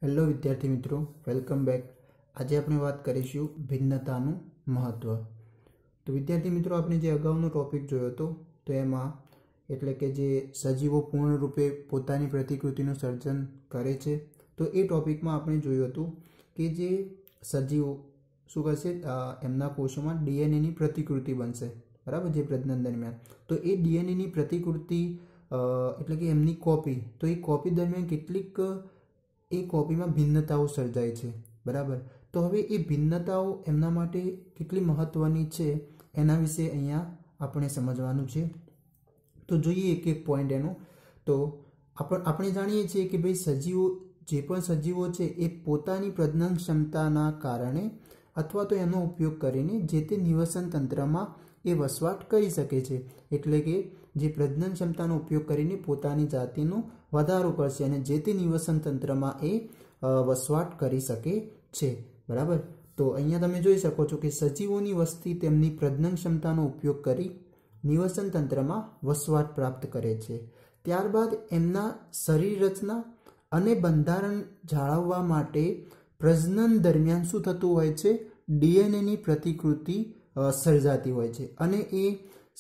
Hello વિદ્યાર્થી મિત્રો, welcome back. આજે આપણે વાત કરીશું ભિન્નતાનું મહત્વ। તો વિદ્યાર્થી મિત્રો, આપણે જે અગાઉનો ટોપિક જોયો હતો તો એમાં એટલે કે જે સજીવો પૂર્ણરૂપે પોતાની પ્રતિકૃતિનું સર્જન કરે છે, તો એ ટોપિકમાં આપણે જોયું હતું કે જે સજીવો શું કરશે, એમના કોષોમાં ડીએનએની પ્રતિકૃતિ બનશે, બરાબર, જે પ્રજનન દરમિયાન। તો એ ડીએનએની પ્રતિકૃતિ એટલે કે એમની કોપી, તો એ કોપી દરમિયાન કેટલીક એ કોપીમાં ભિન્નતાઓ સર્જાય છે, બરાબર। તો હવે એ ભિન્નતાઓ એમના માટે કેટલી મહત્વની છે એના વિશે અહીંયા આપણે સમજવાનું છે। તો જોઈએ એક એક પોઈન્ટ એનો। તો આપણે જાણીએ છીએ કે ભાઈ સજીવો, જે પણ સજીવો છે એ પોતાની પ્રજનન ક્ષમતાના કારણે અથવા તો એનો ઉપયોગ કરીને જે તે નિવસન તંત્રમાં એ વસવાટ કરી શકે છે। એટલે કે જે પ્રજનન ક્ષમતાનો ઉપયોગ કરીને પોતાની જાતિનો વધારો કરશે અને જે તે નિવસન તંત્રમાં એ વસવાટ કરી શકે છે, બરાબર। તો અહીંયા તમે જોઈ શકો છો કે સજીવોની વસ્તી તેમની પ્રજનન ક્ષમતાનો ઉપયોગ કરી નિવસન તંત્રમાં વસવાટ પ્રાપ્ત કરે છે। ત્યારબાદ એમના શરીર રચના અને બંધારણ જાળવવા માટે પ્રજનન દરમિયાન શું થતું હોય છે, ડીએનએની પ્રતિકૃતિ સર્જાતી હોય છે અને એ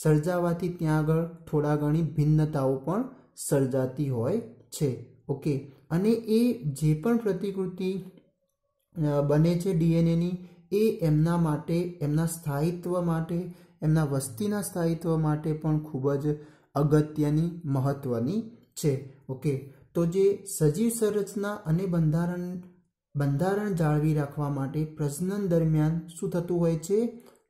સર્જાવાથી ત્યાં આગળ થોડા ઘણી ભિન્નતાઓ પણ સર્જાતી હોય છે, ઓકે। અને એ જે પણ પ્રતિકૃતિ બને છે ડીએનએની, એ એમના માટે, એમના સ્થાયિત્વ માટે, એમના વસ્તીના સ્થાયિત્વ માટે પણ ખૂબ જ અગત્યની, મહત્વની છે, ઓકે। તો જે સજીવ સંરચના અને બંધારણ જાળવી રાખવા માટે પ્રજનન દરમિયાન શું થતું હોય છે,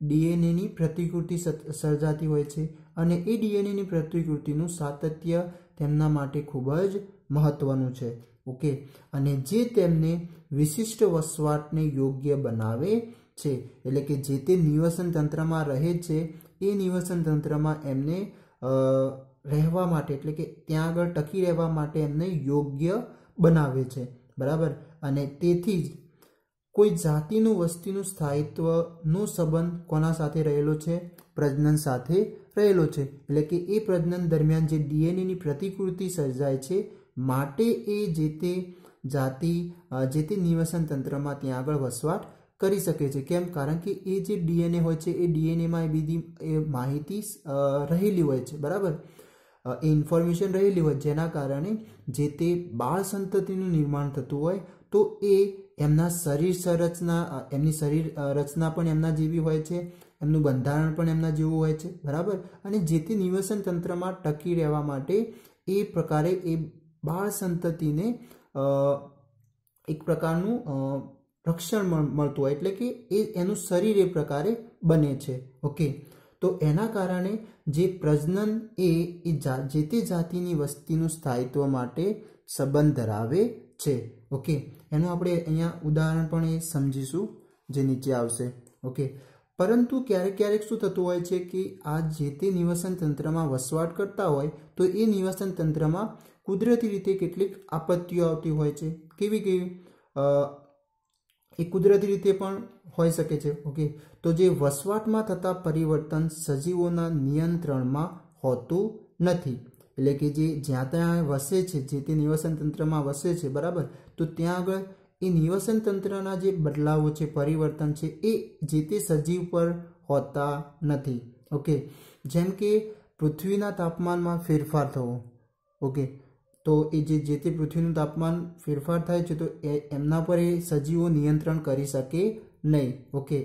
ડીએનએની પ્રતિકૃતિ સર્જાતી હોય છે અને એ ડીએનએની પ્રતિકૃતિનું સાતત્ય તેમના માટે ખૂબ જ મહત્વનું છે, ઓકે। અને જે તેમને વિશિષ્ટ વસવાટને યોગ્ય બનાવે છે, એટલે કે જે તે નિવસન તંત્રમાં રહે છે એ નિવસન તંત્રમાં એમને રહેવા માટે, એટલે કે ત્યાં આગળ ટકી રહેવા માટે એમને યોગ્ય બનાવે છે, બરાબર। અને તેથી જ કોઈ જાતિનું વસ્તીનું સ્થાયિત્વનો સંબંધ કોના સાથે રહેલો છે, પ્રજનન સાથે રહેલો છે। એટલે કે એ પ્રજનન દરમિયાન જે ડીએનએની પ્રતિકૃતિ સર્જાય છે માટે એ જે તે જાતિ, જે તે નિવસન તંત્રમાં ત્યાં આગળ વસવાટ કરી શકે છે। કેમ? કારણ કે એ જે ડીએનએ હોય છે એ ડીએનએમાં એ બધી માહિતી રહેલી હોય છે, બરાબર, એ ઇન્ફોર્મેશન રહેલી હોય, જેના કારણે જે તે બાળ સંતતિનું નિર્માણ થતું હોય તો એ એમના શરીર સંરચના, એમની શરીર રચના પણ એમના જેવી હોય છે, એમનું બંધારણ પણ એમના જેવું હોય છે, બરાબર। અને જે તે નિવસન તંત્રમાં ટકી રહેવા માટે એ પ્રકારે એ બાળ સંતતિને એક પ્રકારનું રક્ષણ મળતું હોય, એટલે કે એનું શરીર એ પ્રકારે બને છે, ઓકે। તો એના કારણે જે પ્રજનન એ જે તે જાતિની વસ્તીનું સ્થાયિત્વ માટે સંબંધ ધરાવે છે, ઓકે। એનું આપણે અહીંયા ઉદાહરણ પણ એ સમજીશું જે નીચે આવશે, ઓકે। પરંતુ ક્યારેક ક્યારેક શું થતું હોય છે કે આ જે તે નિવસન તંત્રમાં વસવાટ કરતા હોય તો એ નિવસન તંત્રમાં કુદરતી રીતે કેટલીક આપત્તિઓ આવતી હોય છે। કેવી એ કુદરતી રીતે પણ હોઈ શકે છે, ઓકે। તો જે વસવાટમાં થતા પરિવર્તન સજીવોના નિયંત્રણમાં હોતું નથી, એટલે કે જે જ્યાં ત્યાં વસે છે, જે તે નિવસન તંત્રમાં વસે છે, બરાબર, તો ત્યાં આગળ એ નિવસન તંત્રના જે બદલાવો છે, પરિવર્તન છે, એ જે તે સજીવ પર હોતા નથી, ઓકે। જેમ કે પૃથ્વીના તાપમાનમાં ફેરફાર થવો, ઓકે। તો એ જે તે પૃથ્વીનું તાપમાન ફેરફાર થાય છે તો એમના પર એ સજીવો નિયંત્રણ કરી શકે નહીં, ઓકે।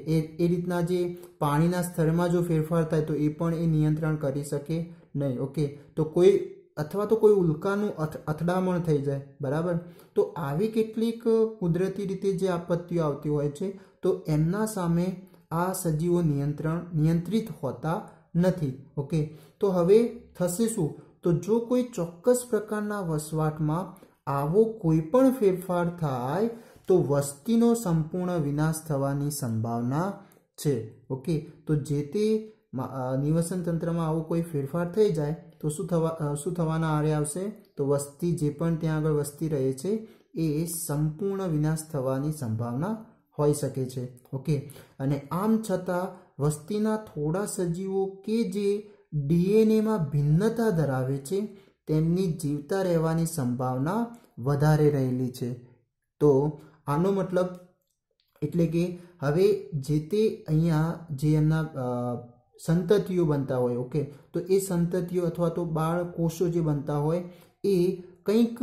એ રીતના જે પાણીના સ્તરમાં જો ફેરફાર થાય તો એ પણ એ નિયંત્રણ કરી શકે નહીં, ઓકે। તો કોઈ અથવા તો કોઈ ઉલ્કાનું અથડામણ થઈ જાય, બરાબર, તો આવી કેટલીક કુદરતી રીતે જે આપત્તિઓ આવતી હોય છે તો એમના સામે આ સજીવો નિયંત્રિત હોતા નથી, ઓકે। તો હવે થશે શું, તો જો કોઈ ચોક્કસ પ્રકારના વસવાટમાં આવો કોઈ પણ ફેરફાર થાય તો વસ્તીનો સંપૂર્ણ વિનાશ થવાની સંભાવના છે, ઓકે। તો જે તે નિવસન તંત્રમાં આવો કોઈ ફેરફાર થઈ જાય તો શું થવાના આરે આવશે, તો વસ્તી, જે પણ ત્યાં આગળ વસ્તી રહે છે એ સંપૂર્ણ વિનાશ થવાની સંભાવના હોઈ શકે છે, ઓકે। અને આમ છતાં વસ્તીના થોડા સજીવો કે જે ડીએનએમાં ભિન્નતા ધરાવે છે તેમની જીવતા રહેવાની સંભાવના વધારે રહેલી છે, तो આનો મતલબ એટલે કે હવે જે તે અહીંયા જે એમના સંતતિઓ બનતા હોય, ઓકે, તો એ સંતતિઓ અથવા તો બાળ કોષો જે બનતા હોય એ કંઈક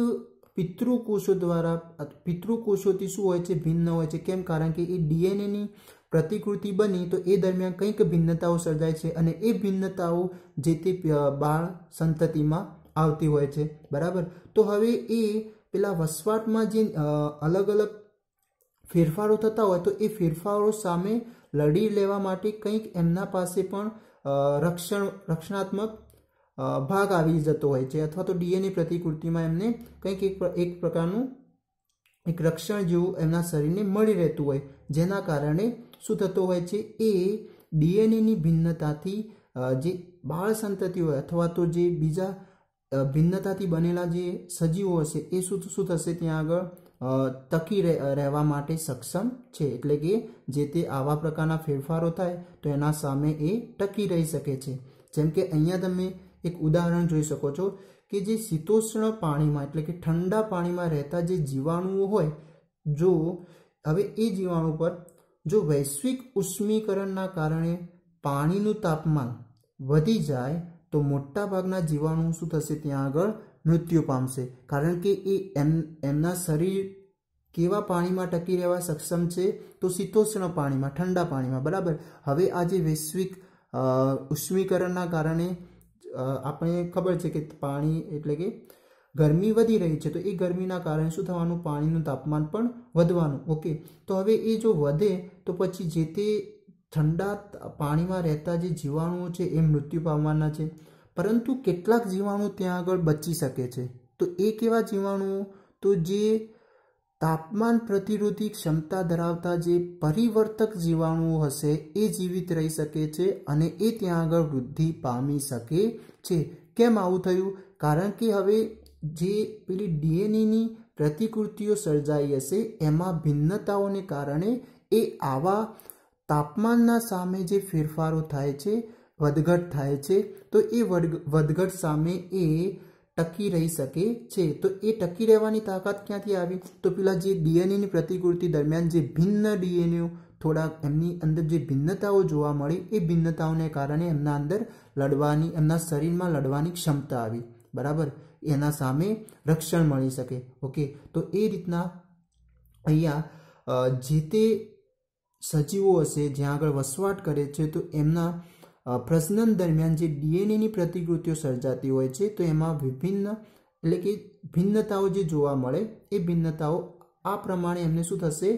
પિતૃકોષો દ્વારા, પિતૃકોષોથી શું હોય છે, ભિન્ન હોય છે. કેમ? કારણ કે એ ડીએનએની પ્રતિકૃતિ બની તો એ દરમિયાન કંઈક ભિન્નતાઓ સર્જાય છે અને એ ભિન્નતાઓ જે તે બાળ સંતતિમાં આવતી હોય છે. બરાબર. તો હવે એ પેલા વસવાટમાં જે અલગ અલગ ફેરફારો થતા હોય તો એ ફેરફારો સામે લડી લેવા માટે કંઈક એમના પાસે પણ રક્ષણાત્મક ભાગ આવી જતો હોય છે, અથવા તો ડીએનએ પ્રતિકૃતિમાં એમને કંઈક એક પ્રકારનું એક રક્ષણ જેવું એમના શરીરને મળી રહેતું હોય, જેના કારણે શું થતું હોય છે, એ ડીએનએની ભિન્નતાથી જે બાળ સંતતિ હોય અથવા તો જે બીજા ભિન્નતાથી બનેલા જે સજીવો હશે એ શું થશે, ત્યાં આગળ ટકી રહેવા માટે સક્ષમ છે. એટલે કે જે તે આવા પ્રકારના ફેરફારો થાય તો એના સામે એ ટકી રહી શકે છે. જેમ કે અહીંયા તમે એક ઉદાહરણ જોઈ શકો છો કે જે શીતોષ્ણ પાણીમાં એટલે કે ઠંડા પાણીમાં રહેતા જે જીવાણુઓ હોય, જો હવે એ જીવાણુ પર જો વૈશ્વિક ઉષ્મીકરણના કારણે પાણીનું તાપમાન વધી જાય તો મોટા ભાગના જીવાણુ શું થશે, ત્યાં આગળ મૃત્યુ પામશે. કારણ કે એ એમના શરીર કેવા પાણીમાં ટકી રહેવા સક્ષમ છે, તો શીતોષ્ણ પાણીમાં, ઠંડા પાણીમાં. બરાબર. હવે આ જે વૈશ્વિક ઉષ્મીકરણના કારણે આપણે ખબર છે કે પાણી એટલે કે ગરમી વધી રહી છે, તો એ ગરમીના કારણે શું થવાનું, પાણીનું તાપમાન પણ વધવાનું. ઓકે, તો હવે એ જો વધે તો પછી જે તે ઠંડા પાણીમાં રહેતા જે જીવાણુઓ છે એ મૃત્યુ પામવાના છે. પરંતુ કેટલાક જીવાણુ ત્યાં આગળ બચી શકે છે. તો એ કેવા જીવાણુઓ, તો જે તાપમાન પ્રતિરોધી ક્ષમતા ધરાવતા જે પરિવર્તક જીવાણુઓ હશે એ જીવિત રહી શકે છે અને એ ત્યાં આગળ વૃદ્ધિ પામી શકે છે. કેમ આવું થયું? કારણ કે હવે જે પેલી ડીએનએની પ્રતિકૃતિઓ સર્જાઈ હશે એમાં ભિન્નતાઓને કારણે એ આવા તાપમાનના સામે જે ફેરફારો થાય છે, વધઘટ થાય છે, તો એ વધઘટ સામે એ ટકી રહી શકે છે. તો એ ટકી રહેવાની તાકાત ક્યાંથી આવી? તો પેલા જે ડીએનએની પ્રતિકૃતિ દરમિયાન જે ભિન્ન ડીએનએ થોડા એમની અંદર જે ભિન્નતાઓ જોવા મળી, એ ભિન્નતાઓને કારણે એમના અંદર લડવાની, એમના શરીરમાં લડવાની ક્ષમતા આવી. બરાબર. એના સામે રક્ષણ મળી શકે. ઓકે, તો એ રીતના અહીંયા જે તે સજીવો હશે જ્યાં આગળ વસવાટ કરે છે તો એમના પ્રજનન દરમિયાન જે ડીએનએની પ્રતિકૃતિઓ સર્જાતી હોય છે તો એમાં વિભિન્ન એટલે કે ભિન્નતાઓ જે જોવા મળે એ ભિન્નતાઓ આ પ્રમાણે એમને શું થશે,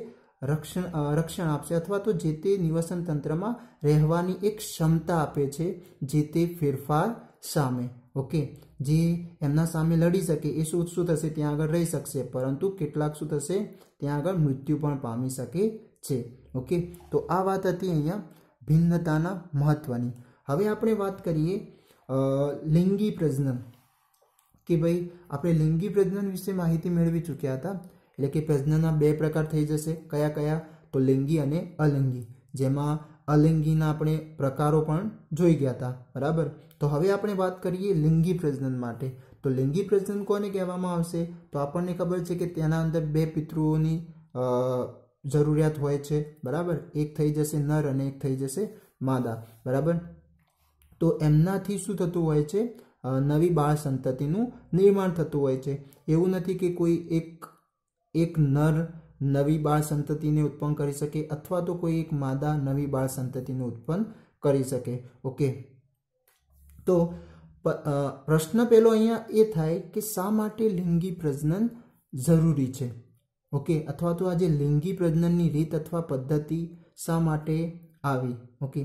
રક્ષણ આપશે અથવા તો જે તે નિવસન તંત્રમાં રહેવાની એક ક્ષમતા આપે છે જે તે ફેરફાર સામે. ઓકે, જે એમના સામે લડી શકે એ શું થશે, ત્યાં આગળ રહી શકશે. પરંતુ કેટલાક શું થશે, ત્યાં આગળ મૃત્યુ પણ પામી શકે છે. ઓકે, તો આ વાત હતી અહીંયા ભિન્નતાના મહત્વની. હવે આપણે વાત કરીએ લિંગી પ્રજનન, કે ભાઈ આપણે લિંગી પ્રજનન વિશે માહિતી મેળવી ચૂક્યા હતા. એટલે કે પ્રજનનના બે પ્રકાર થઈ જશે. કયા કયા? તો લિંગી અને અલિંગી. જેમાં અલિંગીના આપણે પ્રકારો પણ જોઈ ગયા હતા. બરાબર. તો હવે આપણે વાત કરીએ લિંગી પ્રજનન માટે. તો લિંગી પ્રજનન કોને કહેવામાં આવશે? તો આપણને ખબર છે કે તેના અંદર બે પિતૃઓની જરૂરિયાત હોય છે. બરાબર. એક થઈ જશે નર અને એક થઈ જશે માદા. બરાબર. તો એમનાથી શું થતું હોય છે, નવી બાળ સંતતિનું નિર્માણ થતું હોય છે. એવું નથી કે કોઈ એક નર નવી બાળ સંતતિને ઉત્પન્ન કરી શકે અથવા તો કોઈ એક માદા નવી બાળ સંતતિને ઉત્પન્ન કરી શકે. ઓકે, તો પ્રશ્ન પેલો અહીંયા એ થાય કે શા માટે લિંગી પ્રજનન જરૂરી છે? ઓકે, અથવા તો આ જે લિંગી પ્રજનનની રીત અથવા પદ્ધતિ શા માટે આવી? ઓકે,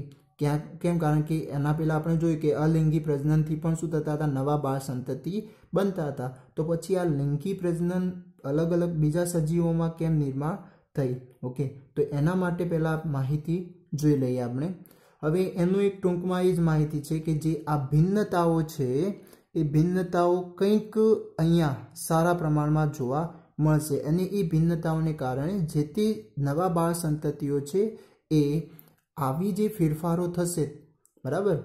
કેમ? કારણ કે એના પહેલાં આપણે જોયું કે અલિંગી પ્રજનનથી પણ શું થતા હતા, નવા બાળ સંતતિ બનતા હતા. તો પછી આ લિંગી પ્રજનન અલગ અલગ બીજા સજીવોમાં કેમ નિર્માણ થઈ? ઓકે, તો એના માટે પહેલાં માહિતી જોઈ લઈએ આપણે. હવે એનું એક ટૂંકમાં એ જ માહિતી છે કે જે આ ભિન્નતાઓ છે એ ભિન્નતાઓ કંઈક અહીંયા સારા પ્રમાણમાં જોવા મળશે અને એ ભિન્નતાઓને કારણે જે તે નવા બાળ સંતતિઓ છે એ આવી જે ફેરફારો થશે, બરાબર,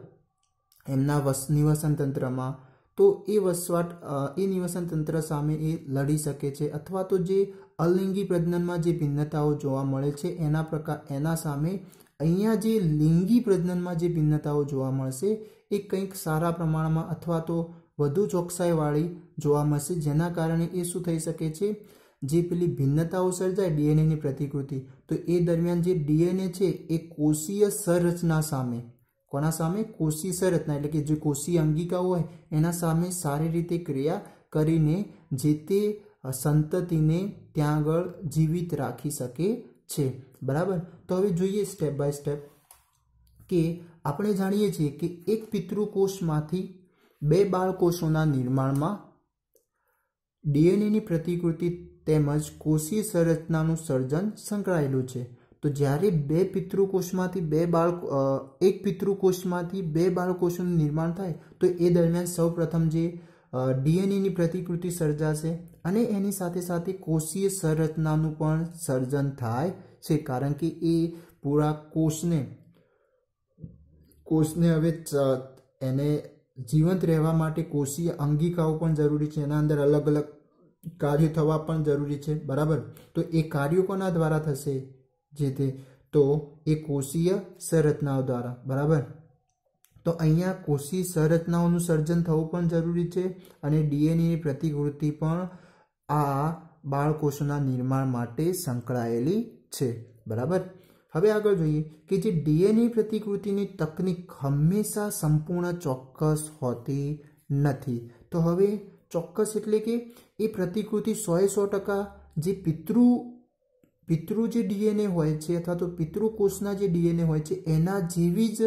એમના નિવસન તંત્રમાં, તો એ વસવાટ એ નિવસન તંત્ર સામે એ લડી શકે છે, અથવા તો જે અલિંગી પ્રજનનમાં જે ભિન્નતાઓ જોવા મળે છે એના સામે અહીંયા જે લિંગી પ્રજનનમાં જે ભિન્નતાઓ જોવા મળશે એ કંઈક સારા પ્રમાણમાં અથવા તો વધુ ચોકસાઈવાળી જોવા મળશે, જેના કારણે એ શું થઈ શકે છે, જે પેલી ભિન્નતાઓ સર્જાય ડીએનએની પ્રતિકૃતિ, તો એ દરમિયાન જે ડીએનએ છે એ કોષીય સંરચના સામે, કોના સામે, કોષીય સંરચના એટલે કે જે કોષીય અંગિકાઓ હોય એના સામે સારી રીતે ક્રિયા કરીને જે તે સંતતિને ત્યાં આગળ જીવિત રાખી શકે છે, બરાબર। તો હવે જોઈએ સ્ટેપ બાય સ્ટેપ કે આપણે જાણીએ છીએ કે એક પિતૃકોષમાંથી બે બાળકોષોના નિર્માણમાં ડીએનએની પ્રતિકૃતિ તેમજ કોષીય સંરચનાનું સર્જન સંકળાયેલું છે। તો જ્યારે એક પિતૃકોષમાંથી બે બાળકોષોનું નિર્માણ થાય તો એ દરમિયાન સૌપ્રથમ જે ડીએનએની પ્રતિકૃતિ સર્જાશે અને એની સાથે સાથે કોષીય સંરચનાનું પણ સર્જન થાય છે, કારણ કે એ પૂરા કોષને હવે એને જીવંત રહેવા માટે કોષીય અંગિકાઓ પણ જરૂરી છે, એના અંદર અલગ અલગ કાર્યો થવા પણ જરૂરી છે, બરાબર। તો એ કાર્યો કોના દ્વારા થશે, જે તે તો એ કોષીય સંરચનાઓ દ્વારા, બરાબર। તો અહીંયા કોષીય સંરચનાઓનું સર્જન થવું પણ જરૂરી છે અને ડીએનએની પ્રતિકૃતિ પણ આ બાળકોષોના નિર્માણ માટે સંકળાયેલી છે, બરાબર। હવે આગળ જોઈએ કે જે ડીએનએ પ્રતિકૃતિની તકનીક હંમેશા સંપૂર્ણ ચોક્કસ હોતી નથી। તો હવે ચોક્કસ એટલે કે એ પ્રતિકૃતિ 100% જે પિતૃ જે ડીએનએ હોય છે અથવા તો પિતૃકોષના જે ડીએનએ હોય છે એના જેવી જ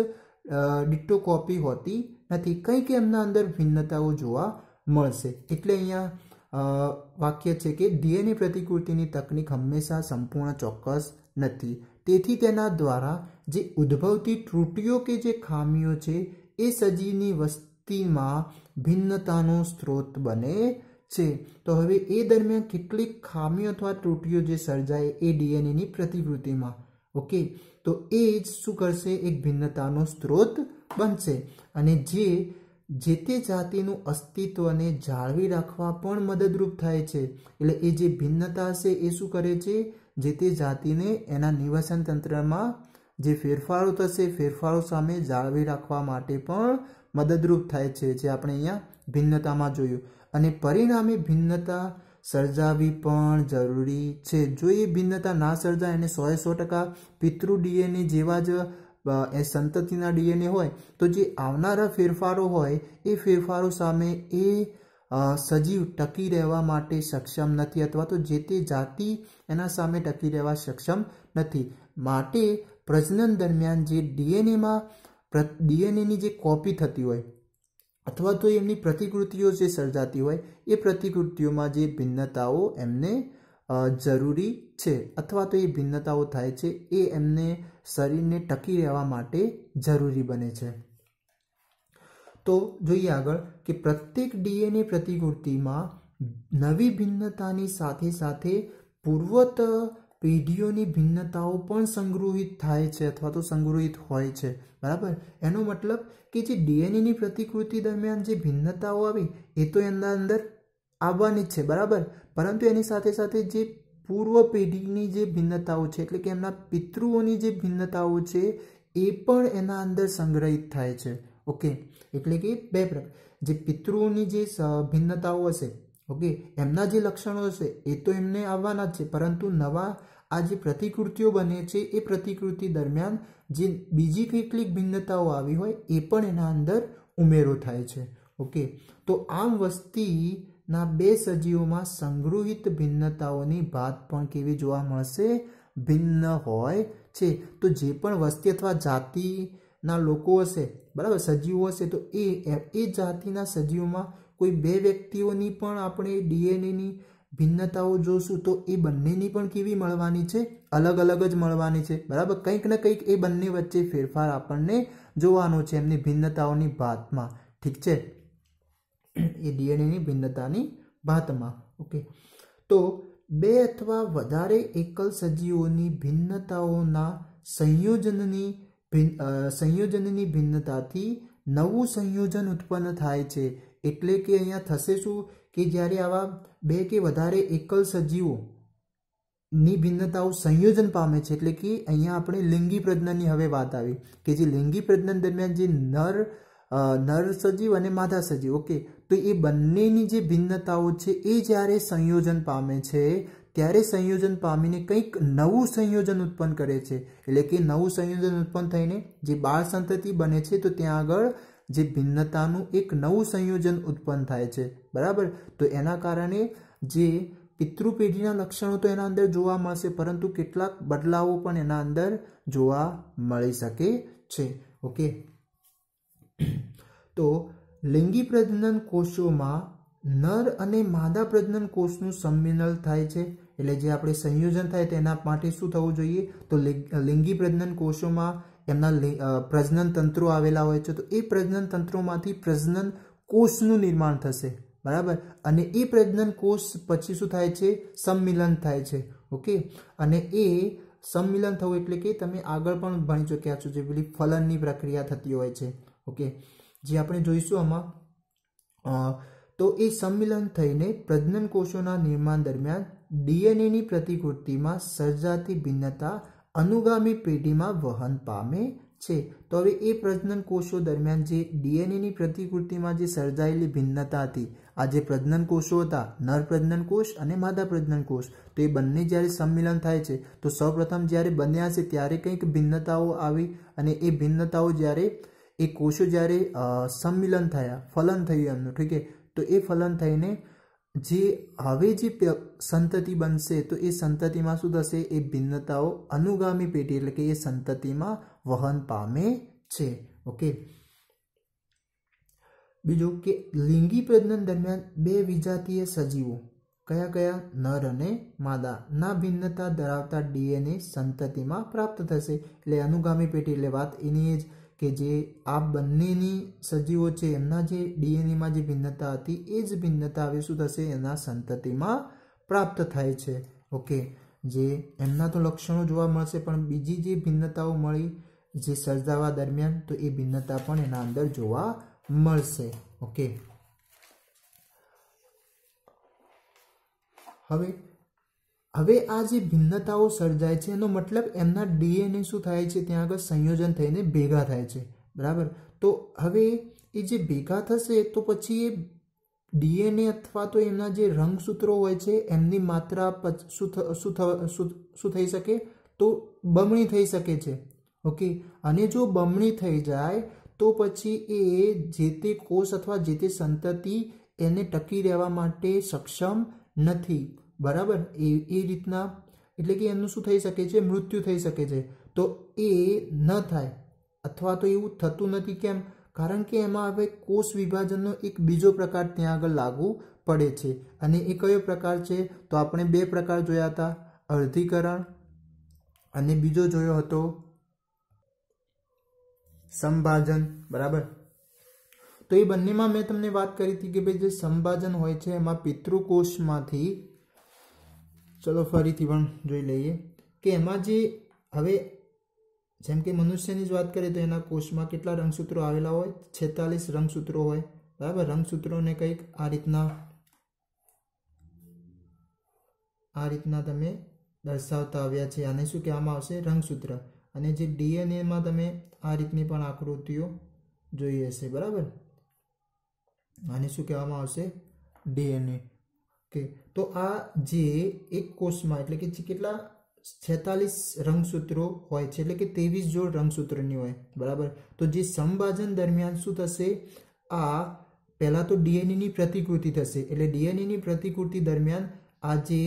ડિટ્ટો કોપી હોતી નથી, કંઈક એમના અંદર ભિન્નતાઓ જોવા મળશે। એટલે અહીંયા વાક્ય છે કે ડીએનએ પ્રતિકૃતિની તકનીક હંમેશા સંપૂર્ણ ચોક્કસ નથી, તેથી તેના દ્વારા જે ઉદ્ભવતી ત્રુટિઓ કે જે ખામીઓ છે એ સજીવની વસ્તીમાં ભિન્નતાનો સ્ત્રોત બને છે। તો હવે એ દરમિયાન કેટલીક ખામીઓ અથવા ત્રુટિઓ જે સર્જાય એ ડીએનએની પ્રતિકૃતિમાં, ઓકે, તો એ જ શું કરશે, એક ભિન્નતાનો સ્ત્રોત બનશે અને જે તે જાતિનું અસ્તિત્વને જાળવી રાખવા પણ મદદરૂપ થાય છે। એટલે એ જે ભિન્નતા હશે એ શું કરે છે, જે તે જાતિને એના નિવસન તંત્રમાં જે ફેરફારો થશે ફેરફારો સામે જાળવી રાખવા માટે પણ મદદરૂપ થાય છે, જે આપણે અહીંયા ભિન્નતામાં જોયું, અને પરિણામે ભિન્નતા સર્જાવી પણ જરૂરી છે। જો એ ભિન્નતા ના સર્જાય અને 100% પિતૃ ડીએનએ જેવા જ એ સંતતિના ડીએનએ હોય તો જે આવનારા ફેરફારો હોય એ ફેરફારો સામે એ સજીવ ટકી રહેવા માટે સક્ષમ નથી, અથવા તો જે તે જાતિ એના સામે ટકી રહેવા સક્ષમ નથી। માટે પ્રજનન દરમિયાન જે ડીએનએની જે કોપી થતી હોય અથવા તો એમની પ્રતિકૃતિઓ જે સર્જાતી હોય એ પ્રતિકૃતિઓમાં જે ભિન્નતાઓ એમને જરૂરી છે અથવા તો એ ભિન્નતાઓ થાય છે એ એમને શરીરને ટકી રહેવા માટે જરૂરી બને છે। તો જોઈએ આગળ કે પ્રત્યેક ડીએનએ પ્રતિકૃતિમાં નવી ભિન્નતાની સાથે સાથે પૂર્વત પેઢીઓની ભિન્નતાઓ પણ સંગ્રહિત થાય છે અથવા તો સંગ્રહિત હોય છે, બરાબર। એનો મતલબ કે જે ડીએનએની પ્રતિકૃતિ દરમિયાન જે ભિન્નતાઓ આવી એ તો એના અંદર આવવાની જ છે, બરાબર, પરંતુ એની સાથે સાથે જે પૂર્વ પેઢીની જે ભિન્નતાઓ છે એટલે કે એમના પિતૃઓની જે ભિન્નતાઓ છે એ પણ એના અંદર સંગ્રહિત થાય છે, ઓકે। એટલે કે બે પ્રકાર, જે પિતૃઓની જે ભિન્નતાઓ હશે, ઓકે, એમના જે લક્ષણો હશે એ તો એમને આવવાના જ છે, પરંતુ નવા આ જે પ્રતિકૃતિઓ બને છે એ પ્રતિકૃતિ દરમિયાન જે બીજી કેટલીક ભિન્નતાઓ આવી હોય એ પણ એના અંદર ઉમેરો થાય છે, ઓકે। તો આમ વસ્તીના બે સજીવોમાં સંગ્રહિત ભિન્નતાઓની ભાત પણ કેવી જોવા મળશે, ભિન્ન હોય છે। તો જે પણ વસ્તી અથવા જાતિના લોકો હશે, બરાબર, સજીવો હશે, તો એ જાતિના સજીવોમાં કોઈ બે વ્યક્તિઓની પણ આપણે ડીએનએની ભિન્નતાઓ જોશું તો એ બંનેની પણ કેવી મળવાની છે, અલગ અલગ જ મળવાની છે, બરાબર। કંઈક ને કંઈક એ બંને વચ્ચે ફેરફાર આપણને જોવાનો છે એમની ભિન્નતાઓની ભાતમાં, ઠીક છે, એ ડીએનએની ભિન્નતાની ભાતમાં, ઓકે। તો બે અથવા વધારે એકલ સજીવોની ભિન્નતાઓના સંયોજનની ભિન્નતાથી નવું સંયોજન ઉત્પન્ન થાય છે। એટલે કે અહીંયા થશે શું કે જ્યારે આવા બે કે વધારે એકલ સજીવો ની ભિન્નતાઓ સંયોજન પામે છે, એટલે કે અહીંયા આપણે લિંગી પ્રજનનની હવે વાત આવી કે જે લિંગી પ્રજનન દરમિયાન જે નર સજીવ અને માદા સજીવ, ઓકે, તો એ બંનેની જે ભિન્નતાઓ છે એ જ્યારે સંયોજન પામે છે ત્યારે સંયોજન પામીને કંઈક નવું સંયોજન ઉત્પન્ન કરે છે, એટલે કે નવું સંયોજન ઉત્પન્ન થઈને જે બાળ સંતતિ બને છે તો ત્યાં આગળ જે ભિન્નતાનું એક નવું સંયોજન ઉત્પન્ન થાય છે, બરાબર. તો એના કારણે જે પિતૃપેઢીના લક્ષણો તો એના અંદર જોવા મળશે, પરંતુ કેટલાક બદલાવો પણ એના અંદર જોવા મળી શકે છે, ઓકે. તો લિંગી પ્રજનન કોષોમાં નર અને માદા પ્રજનન કોષનું સંમિલન થાય છે, એટલે જે આપણે સંયોજન થાય તેના માટે શું થવું જોઈએ, તો લિંગી પ્રજનન કોષોમાં એમના પ્રજનન તંત્રો આવેલા હોય છે, તો એ પ્રજનન તંત્રોમાંથી પ્રજનન કોષનું નિર્માણ થશે, બરાબર. અને એ પ્રજનન કોષ પછી શું થાય છે, સંમિલન થાય છે, ઓકે. અને એ સંમિલન થવું એટલે કે તમે આગળ પણ ભણી ચૂક્યા છો જે પેલી ફલનની પ્રક્રિયા થતી હોય છે, ઓકે, જે આપણે જોઈશું આમાં. તો એ સંમિલન થઈને પ્રજનન કોષોના નિર્માણ દરમિયાન ડીએનએની પ્રતિકૃતિમાં સર્જાતી ભિન્નતા અનુગામી પેઢીમાં વહન પામે છે. તો હવે એ પ્રજનન કોષો દરમિયાન જે ડીએનએની પ્રતિકૃતિમાં જે સર્જાયેલી ભિન્નતા હતી, આ જે પ્રજનન કોષો હતા, નર પ્રજનન કોષ અને માદા પ્રજનન કોષ, તો એ બંને જ્યારે સંમિલન થાય છે તો સૌપ્રથમ જ્યારે બન્યા છે ત્યારે કંઈક ભિન્નતાઓ આવી, અને એ ભિન્નતાઓ જ્યારે એ કોષો જ્યારે સંમિલન થયા, ફલન થયું એમનું, ઠીક છે, તો એ ફલન થઈને જે હવે જે સંતતિ બનશે તો એ સંતતિમાં શું થશે, એ ભિન્નતાઓ અનુગામી પેઢી એટલે કે એ સંતતિમાં વહન પામે છે, ઓકે. બીજું કે લિંગી પ્રજનન દરમિયાન બે વિજાતીય સજીવો કયા કયા, નર અને માદા ના ભિન્નતા ધરાવતા ડીએનએ સંતતિમાં પ્રાપ્ત થશે, એટલે અનુગામી પેઢી એટલે વાત એની જ કે જે આ બંનેની સજીવો છે એમના જે ડીએનએમાં જે ભિન્નતા હતી એ જ ભિન્નતા હવે શું થશે, એના સંતતિમાં પ્રાપ્ત થાય છે, ઓકે. જે એમના તો લક્ષણો જોવા મળશે પણ બીજી જે ભિન્નતાઓ મળી જે સર્જાવા દરમિયાન તો એ ભિન્નતા પણ એના અંદર જોવા મળશે, ઓકે. હવે આ જે ભિન્નતાઓ સર્જાય છે એનો મતલબ એમના ડીએનએ શું થાય છે, ત્યાં આગળ સંયોજન થઈને ભેગા થાય છે, બરાબર. તો હવે એ જે ભેગા થશે તો પછી એ ડીએનએ અથવા તો એમના જે રંગસૂત્રો હોય છે એમની માત્રા શું થઈ શકે, તો બમણી થઈ શકે છે, ઓકે. અને જો બમણી થઈ જાય તો પછી એ જે તે કોષ અથવા જે તે સંતતિ એને ટકી રહેવા માટે સક્ષમ નથી, બરાબર. એ રીતના એટલે કે એમનું શું થઈ શકે છે, મૃત્યુ થઈ શકે છે. તો એ ન થાય અથવા તો એવું થતું નથી, કેમ, કારણ કે એમાં હવે કોષ વિભાજનનો એક બીજો પ્રકાર ત્યાં આગળ લાગુ પડે છે. અને એ કયો પ્રકાર છે, તો આપણે બે પ્રકાર જોયા હતા, અર્ધીકરણ અને બીજો જોયો હતો સંભાજન, બરાબર. તો એ બંનેમાં મેં તમને વાત કરી હતી કે ભાઈ જે સંભાજન હોય છે એમાં પિતૃકોષમાંથી, ચલો ફરીથી પણ જોઈ લઈએ કે એમાં જે હવે જેમ કે મનુષ્યની જ વાત કરીએ તો એના કોષમાં કેટલા રંગસૂત્રો આવેલા હોય, 46 રંગસૂત્રો હોય, બરાબર. રંગસૂત્રોને કંઈક આ રીતના તમે દર્શાવતા આવ્યા છે, આને શું કહેવામાં આવશે, રંગસૂત્ર. અને જે ડીએનએમાં તમે આ રીતની પણ આકૃતિઓ જોઈ હશે, બરાબર. આને શું કહેવામાં આવશે, ડીએનએ, ઓકે. તો આ જે એક કોષમાં એટલે કે કેટલા 46 રંગસૂત્રો હોય છે, એટલે કે 23 જોડ રંગસૂત્રોની હોય, બરાબર. તો જે સંભાજન દરમિયાન શું થશે, આ પહેલા તો ડીએનએની પ્રતિકૃતિ થશે, એટલે ડીએનએની પ્રતિકૃતિ દરમિયાન આ જે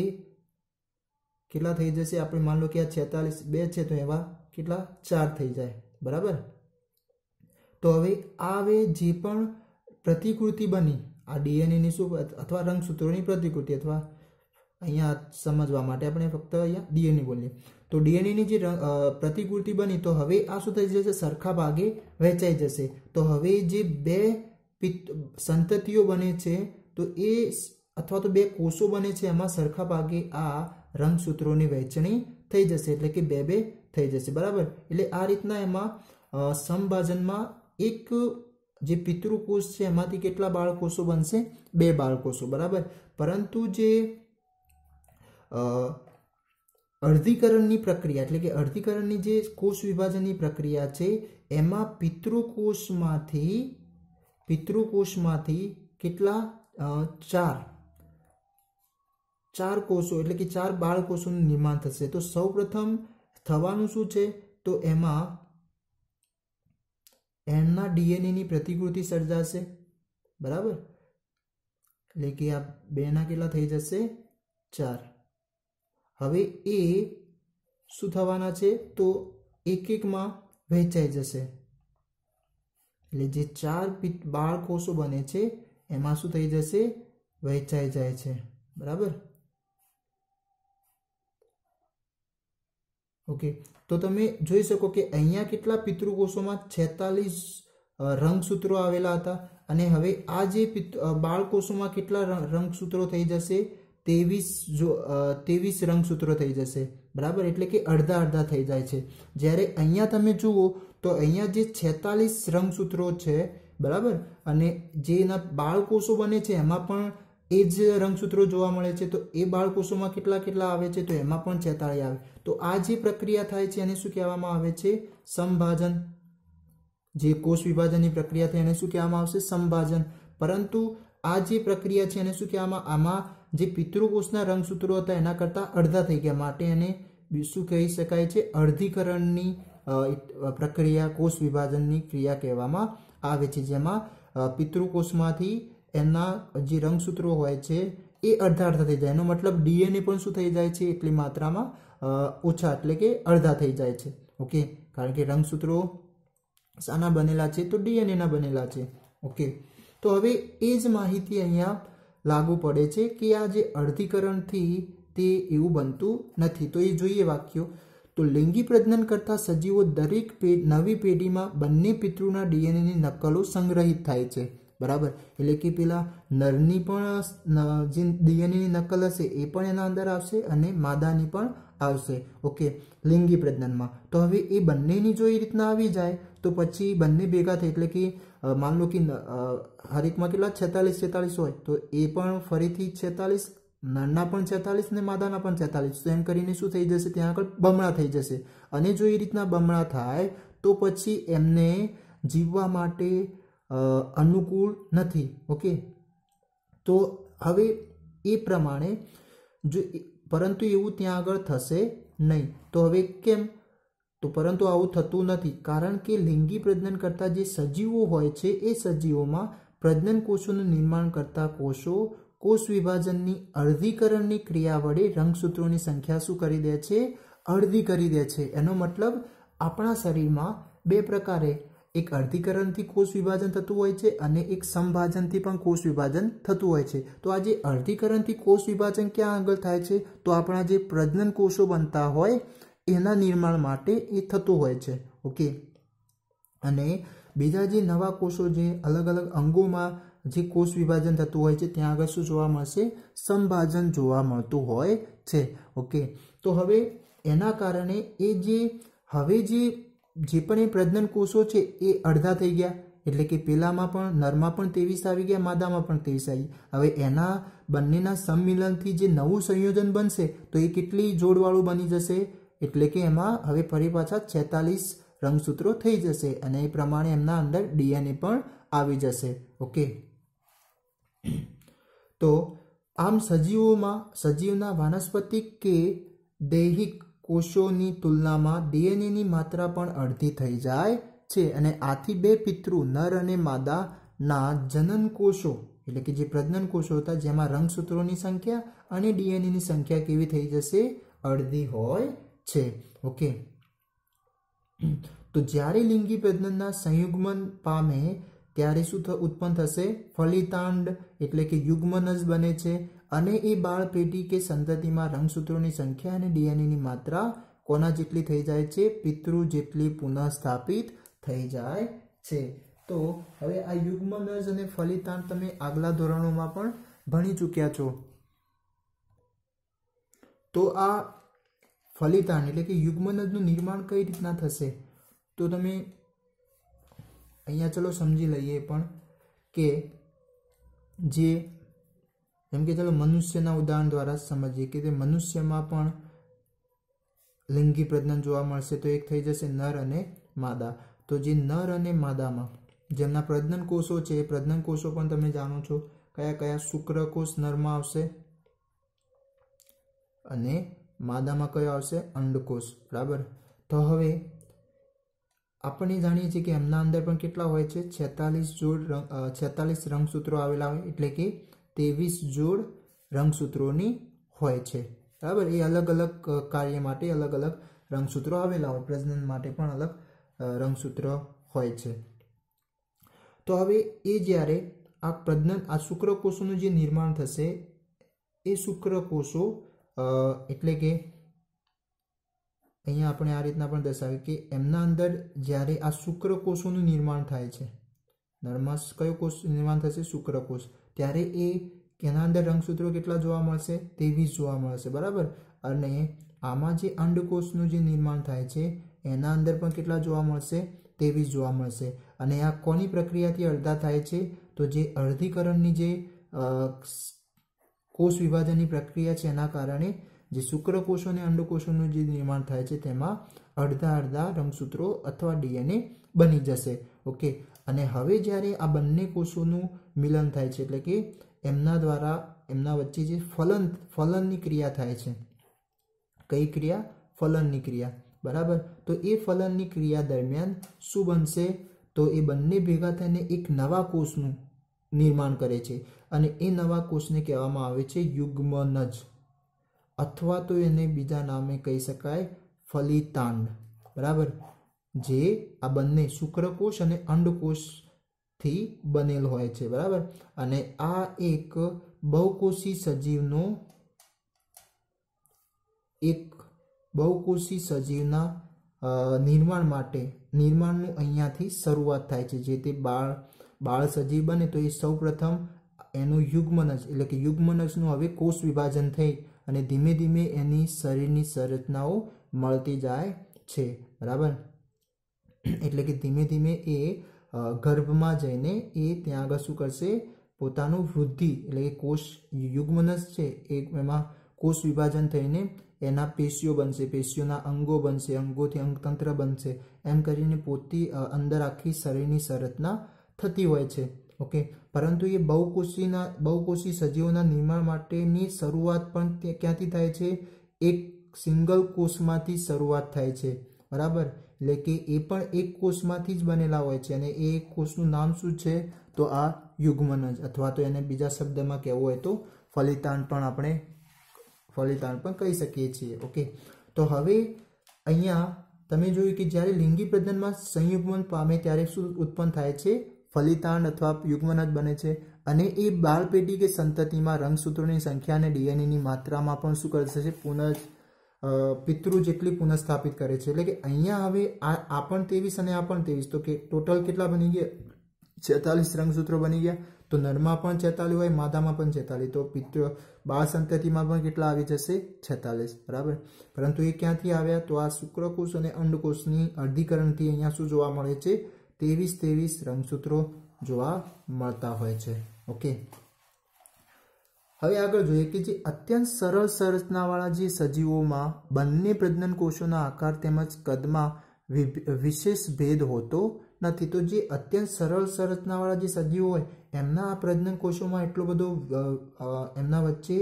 કેટલા થઈ જશે, આપણે માન લો કે આ 46 બે છે તો એવા કેટલા 4 થઈ જાય, બરાબર. તો હવે જે પણ પ્રતિકૃતિ બની આ ડીએનએની શું અથવા રંગસૂત્રોની પ્રતિકૃતિ, અથવા અહીંયા સમજવા માટે આપણે ફક્ત અહીંયા ડીએનએ બોલીએ, તો ડીએનએની જે પ્રતિકૃતિ બની તો હવે આ શું થઈ જશે, સરખા ભાગે વહેંચાઈ જશે. તો હવે જે બે સંતતિઓ બને છે તો એ અથવા તો બે કોષો બને છે એમાં સરખા ભાગે આ રંગસૂત્રોની વહેંચણી થઈ જશે, એટલે કે બે થઈ જશે, બરાબર. એટલે આ રીતના એમાં સંભાજનમાં એક જે પિતૃકોષ છે એમાંથી કેટલા બાળકોષો બનશે? 2 બાળકોષો, બરાબર. પરંતુ જે અર્ધીકરણની પ્રક્રિયા એટલે કે અર્ધીકરણની જે કોષ વિભાજનની પ્રક્રિયા છે એમાં પિતૃકોષમાંથી કેટલા? 4 કોષો એટલે કે 4 બાળકોષોનું નિર્માણ થશે. તો સૌપ્રથમ થવાનું શું છે? તો એમાં એમના ડીએનએની પ્રતિકૃતિ સર્જાશે, બરાબર. એટલે કે આ 2ના કેટલા થઈ જશે? 4. હવે એ શું થવાના છે? તો એક એકમાં વહેંચાઈ જશે. એટલે જે 4 બાળકોષો બને છે એમાં શું થઈ જશે? વહેંચાઈ જાય છે, બરાબર. ઓકે, તો તમે જોઈ શકો કે અહીંયા કેટલા પિતૃકોષોમાં 46 રંગસૂત્રો આવેલા હતા અને હવે આ જે બાળકોષોમાં કેટલા રંગસૂત્રો થઈ જશે? 23 રંગસૂત્રો થઈ જશે, બરાબર. એટલે કે અડધા અડધા થઈ જાય છે. જ્યારે અહીંયા તમે જુઓ તો અહીંયા જે 46 રંગસૂત્રો છે, બરાબર, અને જે એના બાળકોષો બને છે એમાં પણ એ જ રંગસૂત્રો જોવા મળે છે. તો એ બાળકોષોમાં કેટલા આવે છે? તો એમાં પણ 46 આવે. તો આ જે પ્રક્રિયા થાય છે એને શું કહેવામાં આવે છે? સંભાજન. જે કોષ વિભાજનની પ્રક્રિયા થાય એને શું કહેવામાં આવશે? સંભાજન. પરંતુ આ જે પ્રક્રિયા છે એને શું કહેવામાં? આમાં જે પિતૃકોષના રંગસૂત્રો હતા એના કરતાં અડધા થઈ ગયા, માટે એને શું કહી શકાય છે? અર્ધીકરણની પ્રક્રિયા, કોષ વિભાજનની ક્રિયા કહેવામાં આવે છે, જેમાં પિતૃકોષમાંથી એના જે રંગસૂત્રો હોય છે એ અડધા અડધા થઈ જાય. એનો મતલબ ડીએનએ પણ શું થઈ જાય છે? એટલી માત્રામાં ઓછા, એટલે કે અડધા થઈ જાય છે. ઓકે, કારણ કે રંગસૂત્રો શાના બનેલા છે? તો ડીએનએના બનેલા છે. ઓકે, તો હવે એ જ માહિતી અહીંયા લાગુ પડે છે કે આ જે અર્ધીકરણથી તે એવું બનતું નથી. તો એ જોઈએ વાક્યો. તો લિંગી પ્રજનન કરતા સજીવો દરેક નવી પેઢીમાં બંને પિતૃના ડીએનએની નકલો સંગ્રહિત થાય છે, બરાબર. એટલે કે પેલા નરની પણ જે ડીએનએની નકલ હશે એ પણ એના અંદર આવશે અને માદાની પણ આવશે. ઓકે, લિંગી પ્રજનનમાં. તો હવે એ બંનેની જો એ રીતના આવી જાય તો પછી બંને ભેગા થાય, એટલે કે માન લો કે હરેકમાં કેટલા? 46 હોય તો એ પણ ફરીથી 46, નરના પણ 46 ને માદાના પણ 46. તો એમ કરીને શું થઈ જશે? ત્યાં આગળ બમણા થઈ જશે. અને જો એ રીતના બમણા થાય તો પછી એમને જીવવા માટે અનુકૂળ નથી. ઓકે, તો હવે એ પ્રમાણે જો પરંતુ એવું ત્યાં આગળ થશે નહીં. તો હવે કેમ? તો પરંતુ આવું થતું નથી, કારણ કે લિંગી પ્રજનન કરતા જે સજીવો હોય છે એ સજીવોમાં પ્રજનન કોષોનું નિર્માણ કરતા કોષો કોષ વિભાજનની અર્ધીકરણની ક્રિયા વડે રંગસૂત્રોની સંખ્યા શું કરી દે છે? અડધી કરી દે છે. એનો મતલબ આપણા શરીરમાં 2 પ્રકારે, એક અર્ધીકરણથી કોષ વિભાજન થતું હોય છે અને એક સંભાજનથી પણ કોષ વિભાજન થતું હોય છે. તો આ જે અર્ધીકરણથી કોષ વિભાજન ક્યાં આગળ થાય છે? તો આપણા જે પ્રજનન કોષો બનતા હોય એના નિર્માણ માટે એ થતું હોય છે. ઓકે, અને બીજા જે નવા કોષો જે અલગ અલગ અંગોમાં જે કોષ વિભાજન થતું હોય છે ત્યાં આગળ શું જોવા મળશે? સંભાજન જોવા મળતું હોય છે. ઓકે, તો હવે એના કારણે એ જે હવે જે પણ એ પ્રજનન કોષો છે એ અડધા થઈ ગયા. એટલે કે પેલામાં પણ નરમાં પણ 23 આવી ગયા, માદામાં પણ 23 આવી. હવે એના બંનેના સંમિલનથી જે નવું સંયોજન બનશે તો એ કેટલી જોડવાળું બની જશે? એટલે કે એમાં હવે ફરી પાછા 46 રંગસૂત્રો થઈ જશે અને એ પ્રમાણે એમના અંદર ડીએનએ પણ આવી જશે. ઓકે, તો આમ સજીવના વાનસ્પતિક કે દૈહિક કોષોની તુલનામાં ડીએનએની માત્રા પણ અડધી થઈ જાય છે અને આથી 2 પિતૃ નર અને માદાના જનન કોષો એટલે કે જે પ્રજનન કોષો હતા જેમાં રંગસૂત્રોની સંખ્યા અને ડીએનએની સંખ્યા કેવી થઈ જશે? અડધી હોય છે. ઓકે, તો જ્યારે લિંગી પ્રજનનના સંયુગ્મન પામે ત્યારે શું ઉત્પન્ન થશે? ફલિતાંડ એટલે કે યુગ્મનજ બને છે અને એ બાળ પેઢી કે સંતતિમાં રંગસૂત્રોની સંખ્યા અને ડીએનએની માત્રા કોના જેટલી થઈ જાય છે? પિતૃ જેટલી પુનઃસ્થાપિત થઈ જાય છે. તો હવે આ યુગ્મનજ અને ફલિતાંડ તમે આગલા ધોરણોમાં પણ ભણી ચૂક્યા છો. તો આ ફલિતાંડ એટલે કે યુગ્મનજનું નિર્માણ કઈ રીતના થશે? તો તમે અહીંયા ચલો સમજી લઈએ પણ કે જે જેમ કે ચલો મનુષ્યના ઉદાહરણ દ્વારા સમજીએ કે તે મનુષ્યમાં પણ લિંગી પ્રજનન જોવા મળશે. તો એક થઈ જશે નર અને માદા. તો જે નર અને માદામાં જેમના પ્રજનન કોષો છે એ પ્રજનન કોષો પણ તમે જાણો છો કયા કયા. શુક્રકોષ નરમાં આવશે અને માદામાં કયો આવશે? અંડકોષ. બરાબર. તો હવે આપણે જાણીએ છીએ કે એમના અંદર પણ કેટલા હોય છે? 46 રંગસૂત્રો આવેલા હોય, એટલે કે 23 જોડ રંગસૂત્રોની હોય છે. બરાબર. એ અલગ અલગ કાર્ય માટે અલગ અલગ રંગસૂત્રો આવેલા હોય. પ્રજનન માટે પણ અલગ રંગસૂત્ર હોય છે. તો હવે એ જ્યારે આ શુક્રકોષોનું જે નિર્માણ થશે એ શુક્રકોષો એટલે કે અહીંયા આપણે આ રીતના પણ દર્શાવ્યું કે એમના અંદર જ્યારે આ શુક્રકોષોનું નિર્માણ થાય છે, નરમાં કયો કોષ નિર્માણ થશે? શુક્રકોષ. ત્યારે એના અંદર રંગસૂત્રો કેટલા જોવા મળશે? 23 જોવા મળશે. બરાબર. અને આમાં જે અંડકોષનું જે નિર્માણ થાય છે એના અંદર પણ કેટલા જોવા મળશે? 23 જોવા મળશે. અને આ કોની પ્રક્રિયાથી અડધા થાય છે? તો જે અર્ધીકરણની જે કોષ વિભાજનની પ્રક્રિયા છે એના કારણે જે શુક્રકોષો અને અંડકોષોનું જે નિર્માણ થાય છે તેમાં અડધા અડધા રંગસૂત્રો અથવા ડીએનએ બની જશે. ઓકે. અને હવે જ્યારે આ બંને કોષોનું મિલન થાય છે એટલે કે એમના દ્વારા એમના વચ્ચે જે ફલનની ક્રિયા થાય છે. કઈ ક્રિયા? ફલનની ક્રિયા. બરાબર. તો એ ફલનની ક્રિયા દરમિયાન શું બનશે? તો એ બંને ભેગા થઈને એક નવા કોષનું નિર્માણ કરે છે અને એ નવા કોષને કહેવામાં આવે છે યુગ્મનજ, અથવા તો એને બીજા નામે કહી શકાય ફલિતાંડ. બરાબર. જે આ બંને શુક્રકોષ અને અંડકોષથી બનેલ હોય છે. બરાબર. અને આ એક બહુકોષી સજીવના નિર્માણનું અહીંયાથી શરૂઆત થાય છે. જે તે બાળ સજીવ બને તો એ સૌપ્રથમ એનું યુગ્મનજ એટલે કે યુગ્મનજનું હવે કોષ વિભાજન થઈ અને ધીમે ધીમે એની શરીરની સંરચનાઓ મળતી જાય છે. બરાબર. એટલે કે ધીમે ધીમે એ ગર્ભમાં જઈને એ ત્યાં આગળ શું કરશે? પોતાનું વૃદ્ધિ એટલે કે કોષ યુગ્મનજ છે એમાં કોષ વિભાજન થઈને એના પેશીઓ બનશે, પેશીઓના અંગો બનશે, અંગોથી અંગતંત્ર બનશે. એમ કરીને પોતે અંદર આખી શરીરની સંરચના થતી હોય છે. ઓકે. પરંતુ એ બહુકોષી સજીવોના નિર્માણ માટેની શરૂઆત પણ ક્યાંથી થાય છે? એક સિંગલ કોષમાંથી શરૂઆત થાય છે. બરાબર. એટલે કે એ પણ એક કોષમાંથી જ બનેલા હોય છે અને એ કોષનું નામ શું છે? તો આ યુગ્મનજ, અથવા તો એને બીજા શબ્દમાં કહેવું હોય તો ફલિતાંડ પણ કહી શકીએ છીએ. ઓકે. તો હવે અહીંયા તમે જોયું કે જ્યારે લિંગી પ્રજનનમાં સંયુગ્મન પામે ત્યારે શું ઉત્પન્ન થાય છે? ફલિતાંડ અથવા યુગ્મનજ બને છે. અને એ બાળપેઢી કે સંતતિમાં રંગસૂત્રોની સંખ્યા અને ડીએનએની માત્રામાં પણ શું કરશે? પિતૃ જેટલી પુનઃસ્થાપિત કરે છે. એટલે કે અહીંયા હવે આ પણ 23 અને આ પણ 23, તો કે ટોટલ કેટલા બની ગયા? 46 રંગસૂત્રો બની ગયા. તો નરમાં પણ 46 હોય, માદામાં પણ 46. તો બાળ સંતતિમાં પણ કેટલા આવી જશે? 46. બરાબર. પરંતુ એ ક્યાંથી આવ્યા? તો આ શુક્રકોષ અને અંડકોષની અર્ધીકરણથી અહીંયા શું જોવા મળે છે? 23 રંગસૂત્રો જોવા મળતા હોય છે. ઓકે. હવે આગળ જોઈએ કે જે અત્યંત સરળ સંરચનાવાળા જે સજીવોમાં બંને પ્રજનન કોષોના આકાર તેમજ કદમાં વિશેષ ભેદ હોતો નથી. તો જે અત્યંત સરળ સંરચનાવાળા જે સજીવો હોય એમના આ પ્રજનન કોષોમાં એટલો બધો એમના વચ્ચે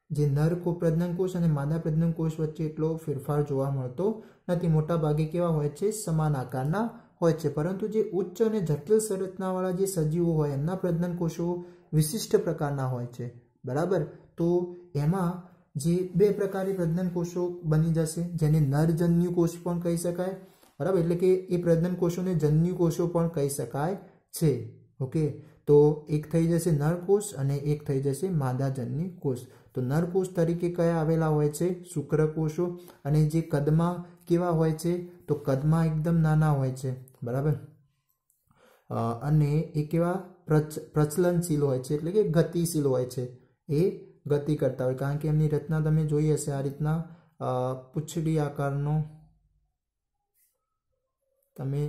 જે નર પ્રજનન કોષ અને માદા પ્રજનન કોષ વચ્ચે એટલો ફેરફાર જોવા મળતો નથી. મોટા ભાગે કેવા હોય છે? સમાન આકારના હોય છે. પરંતુ જે ઉચ્ચ અને જટિલ સંરચનાવાળા જે સજીવો હોય એમના પ્રજનન કોષો વિશિષ્ટ પ્રકારના હોય છે. બરાબર. તો એમાં જે બે પ્રકારની પ્રજનન કોષો બની જશે, જેને નરજન્યુ કોષ પણ કહી શકાય. બરાબર. એટલે કે એ પ્રજનન કોષોને જન્યુ કોષો પણ કહી શકાય છે. ઓકે. તો એક થઈ જશે નરકોષ અને એક થઈ જશે માદાજન્યુ કોષ. તો નરકોષ તરીકે કયા આવેલા હોય છે? શુક્રકોષો. અને જે કદમાં કેવા હોય છે? તો કદમાં એકદમ નાના હોય છે. બરાબર. અને એ કેવા? પ્રચલનશીલ હોય છે, એટલે કે ગતિશીલ હોય છે. એ ગતિ કરતા હોય, કારણ કે એમની રચના તમે જોઈ હશે આ રીતના પૂંછડી આકારનો તમે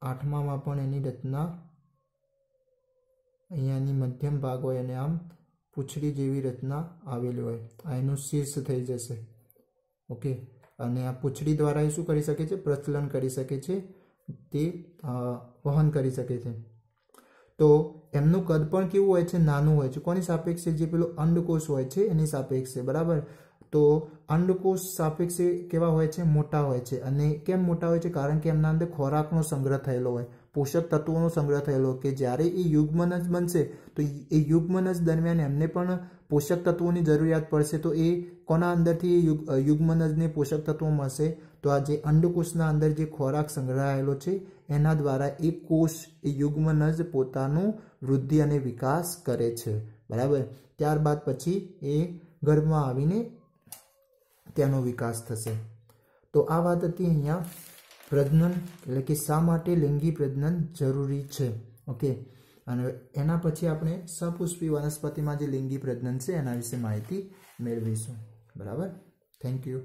8મામાં પણ એની રચના અહીંયાની મધ્યમ ભાગ હોય અને આમ પૂંછડી જેવી રચના આવેલી હોય, આ એનું શીર્ષ થઈ જશે. ઓકે, અને આ પૂંછડી દ્વારા એ શું કરી શકે છે? પ્રચલન કરી શકે છે, તે વહન કરી શકે છે. તો એમનું કદ પણ કેવું હોય છે? નાનું હોય છે. કોની સાપેક્ષે? જે પેલો અંડકોષ હોય છે એની સાપેક્ષે, બરાબર. તો અંડકોષ સાપેક્ષે કેવા હોય છે? મોટા હોય છે. અને કેમ મોટા હોય છે? કારણ કે એમના અંદર ખોરાકનો સંગ્રહ થયેલો હોય, પોષક તત્વોનો સંગ્રહ થયેલો, કે જ્યારે એ યુગ્મનજ બનશે તો એ યુગ્મનજ દરમિયાન એમને પણ પોષક તત્વોની જરૂરિયાત પડશે. તો એ કોના અંદરથી યુગ્મનજને પોષક તત્વો મળશે? તો આ જે અંડકોષના અંદર જે ખોરાક સંગ્રહાયેલો છે એના દ્વારા એ કોષ, એ યુગ્મનજ પોતાનું વૃદ્ધિ અને વિકાસ કરે છે, બરાબર. ત્યારબાદ પછી એ ગર્ભમાં આવીને તેનો વિકાસ થશે. તો આ વાત હતી અહીંયા પ્રજનન, એટલે કે શા માટે લિંગી પ્રજનન જરૂરી છે. ઓકે, અને એના પછી આપણે સપુષ્પી વનસ્પતિમાં જે લિંગી પ્રજનન છે એના વિશે માહિતી મેળવીશું, બરાબર. Thank you.